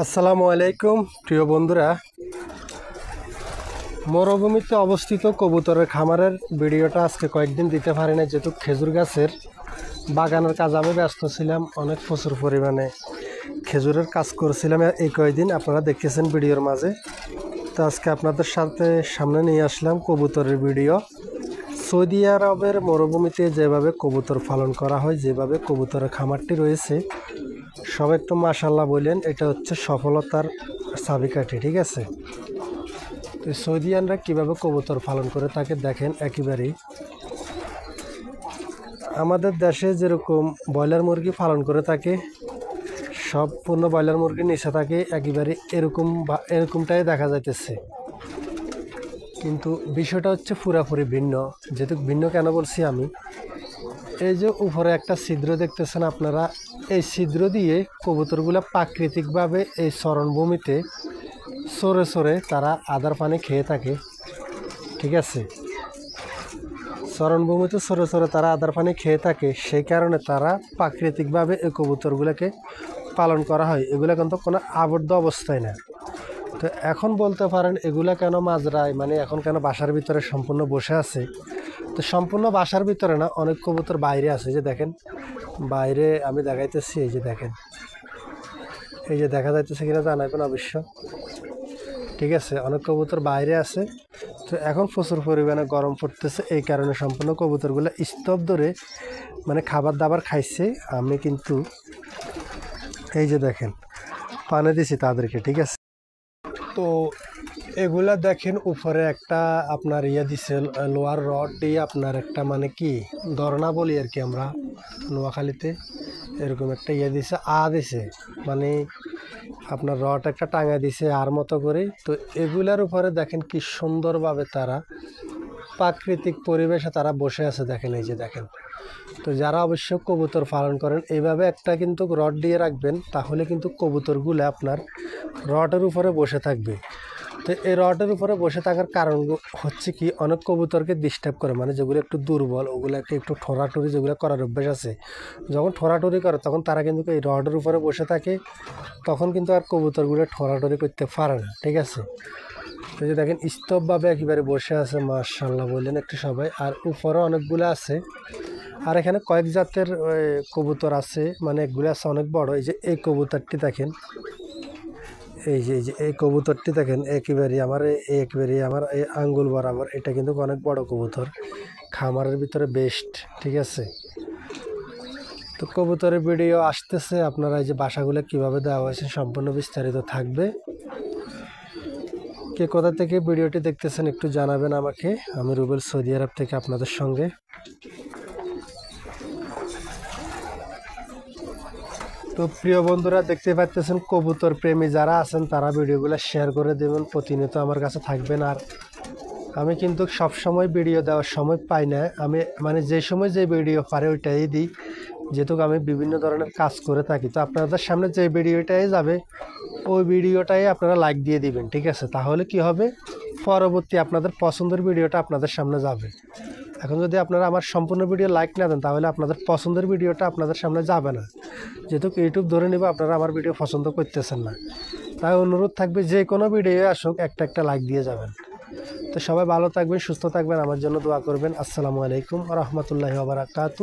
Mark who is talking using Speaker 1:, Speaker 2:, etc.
Speaker 1: আসসালামু আলাইকুম প্রিয় বন্ধুরা, মরুভূমিতে অবস্থিত কবুতরের খামারের ভিডিওটা আজকে কয়েকদিন দিতে পারি না, যেহেতু খেজুর গাছের বাগানের কাজ আমি ব্যস্ত ছিলাম। অনেক প্রচুর পরিমাণে খেজুরের কাজ করছিলাম এই কয়েকদিন, আপনারা দেখতেছেন ভিডিওর মাঝে। তো আজকে আপনাদের সাথে সামনে নিয়ে আসলাম কবুতরের ভিডিও। সৌদি আরবের মরুভূমিতে যেভাবে কবুতর পালন করা হয়, যেভাবে কবুতরের খামারটি রয়েছে, সবাই একটু মাশাআল্লাহ বললেন, এটা হচ্ছে সফলতার চাবিকাঠি। ঠিক আছে, তো সৌদিয়ানরা কীভাবে কবুতর পালন করে তাকে দেখেন। একেবারেই আমাদের দেশে যেরকম ব্রয়লার মুরগি পালন করে থাকে, সম্পূর্ণ ব্রয়লার মুরগির নিচে থাকে, একেবারে এরকমটাই দেখা যাইতেছে। কিন্তু বিষয়টা হচ্ছে পুরাপুরি ভিন্ন। যেহেতু ভিন্ন কেন বলছি আমি, এই যে উপরে একটা ছিদ্র দেখতেছেন আপনারা, এই ছিদ্র দিয়ে কবুতরগুলো প্রাকৃতিকভাবে এই চরণভূমিতে সরে সরে তারা আদার পানি খেয়ে থাকে। ঠিক আছে, চরণভূমিতে সরে সরে তারা আদার পানি খেয়ে থাকে, সেই কারণে তারা প্রাকৃতিকভাবে এই কবুতরগুলোকে পালন করা হয়। এগুলো কিন্তু কোনো আবদ্ধ অবস্থায় না। তো এখন বলতে পারেন এগুলা কেন মাজরায়, মানে এখন কেন বাসার ভিতরে সম্পূর্ণ বসে আছে। তো সম্পূর্ণ বাসার ভিতরে না, অনেক কবুতর বাইরে আছে। যে দেখেন বাইরে আমি দেখাইতেছি, এই যে দেখেন, এই যে দেখা যাইতেছে কিনা জানাবেন অবশ্য। ঠিক আছে, অনেক কবুতর বাইরে আছে। তো এখন প্রচুর পরিমাণে গরম পড়তেছে, এই কারণে সম্পূর্ণ কবুতরগুলো স্তব ধরে মানে খাবার দাবার খাইছে। আমি কিন্তু এই যে দেখেন পানি দিছি তাদেরকে। ঠিক আছে, তো এগুলা দেখেন উপরে একটা আপনার দিছে, লোহার রড দিয়ে আপনার একটা মানে কি ধরনা বলি আর কি আমরা নোয়াখালীতে, এরকম একটা দিছে, দিছে মানে আপনার রড একটা টাঙা দিছে আর মতো করে। তো এগুলার উপরে দেখেন কি সুন্দরভাবে তারা প্রাকৃতিক পরিবেশে তারা বসে আছে। দেখেন এই যে দেখেন। তো যারা অবশ্য কবুতর পালন করেন, এইভাবে একটা কিন্তু রড দিয়ে রাখবেন, তাহলে কিন্তু কবুতরগুলো আপনার রডের উপরে বসে থাকবে। তো এই রডের উপরে বসে থাকার কারণ হচ্ছে কি, অনেক কবুতরকে ডিস্টার্ব করে, মানে যেগুলো একটু দুর্বল, ওগুলোকে একটু ঠোরাঠুরি যেগুলো করার অভ্যাস আছে, যখন ঠোরাঠুরি করে তখন তারা কিন্তু এই রডের উপরে বসে থাকে, তখন কিন্তু আর কবুতরগুলো ঠোরাঠুরি করতে পারে না। ঠিক আছে, তো যে দেখেন স্তবভাবে একেবারে বসে আছে, মাশাআল্লাহ বললেন একটু সবাই। আর উপরে অনেকগুলো আছে, আর এখানে কয়েক জাতের কবুতর আছে, মানে এগুলো আছে অনেক বড়। এই যে এই কবুতরটি দেখেন, এই যে এই কবুতরটি দেখেন, একেবারে আমার এই আঙ্গুল বরাবর। এটা কিন্তু অনেক বড় কবুতর, খামারের ভিতরে বেস্ট। ঠিক আছে, তো কবুতরের ভিডিও আসতেছে, আপনারা এই যে বাসাগুলো কিভাবে দেওয়া হয়েছে সম্পূর্ণ বিস্তারিত থাকবে। কে কোথা থেকে ভিডিওটি দেখতেছেন একটু জানাবেন আমাকে। আমি রুবেল, সৌদি আরব থেকে আপনাদের সঙ্গে। তো প্রিয় বন্ধুরা, দেখতে পাচ্ছেন কবুতর প্রেমী যারা আছেন তারা ভিডিওগুলো শেয়ার করে দেবেন, প্রতিনিয়ত আমার কাছে থাকবেন। আর আমি কিন্তু সব সময় ভিডিও দেওয়ার সময় পাই না, আমি মানে যে সময় যে ভিডিও পারে ওইটাই দিই, যেহেতু আমি বিভিন্ন ধরনের কাজ করে থাকি। তো আপনাদের সামনে যে ভিডিওটাই যাবে, ওই ভিডিওটাই আপনারা লাইক দিয়ে দিবেন। ঠিক আছে, তাহলে কি হবে, পরবর্তী আপনাদের পছন্দের ভিডিওটা আপনাদের সামনে যাবে। এখন যদি আপনারা আমার সম্পূর্ণ ভিডিও লাইক না দেন, তাহলে আপনাদের পছন্দের ভিডিওটা আপনাদের সামনে যাবে না, যেহেতু ইউটিউব ধরে নেবে আপনারা আমার ভিডিও পছন্দ করতেছেন না। তাই অনুরোধ থাকবে, যে কোনো ভিডিও আসুক একটা লাইক দিয়ে যাবেন। তো সবাই ভালো থাকবেন, সুস্থ থাকবেন, আমার জন্য দোয়া করবেন। আসসালামু আলাইকুম ওয়া রাহমাতুল্লাহি ওয়া বারাকাতুহু।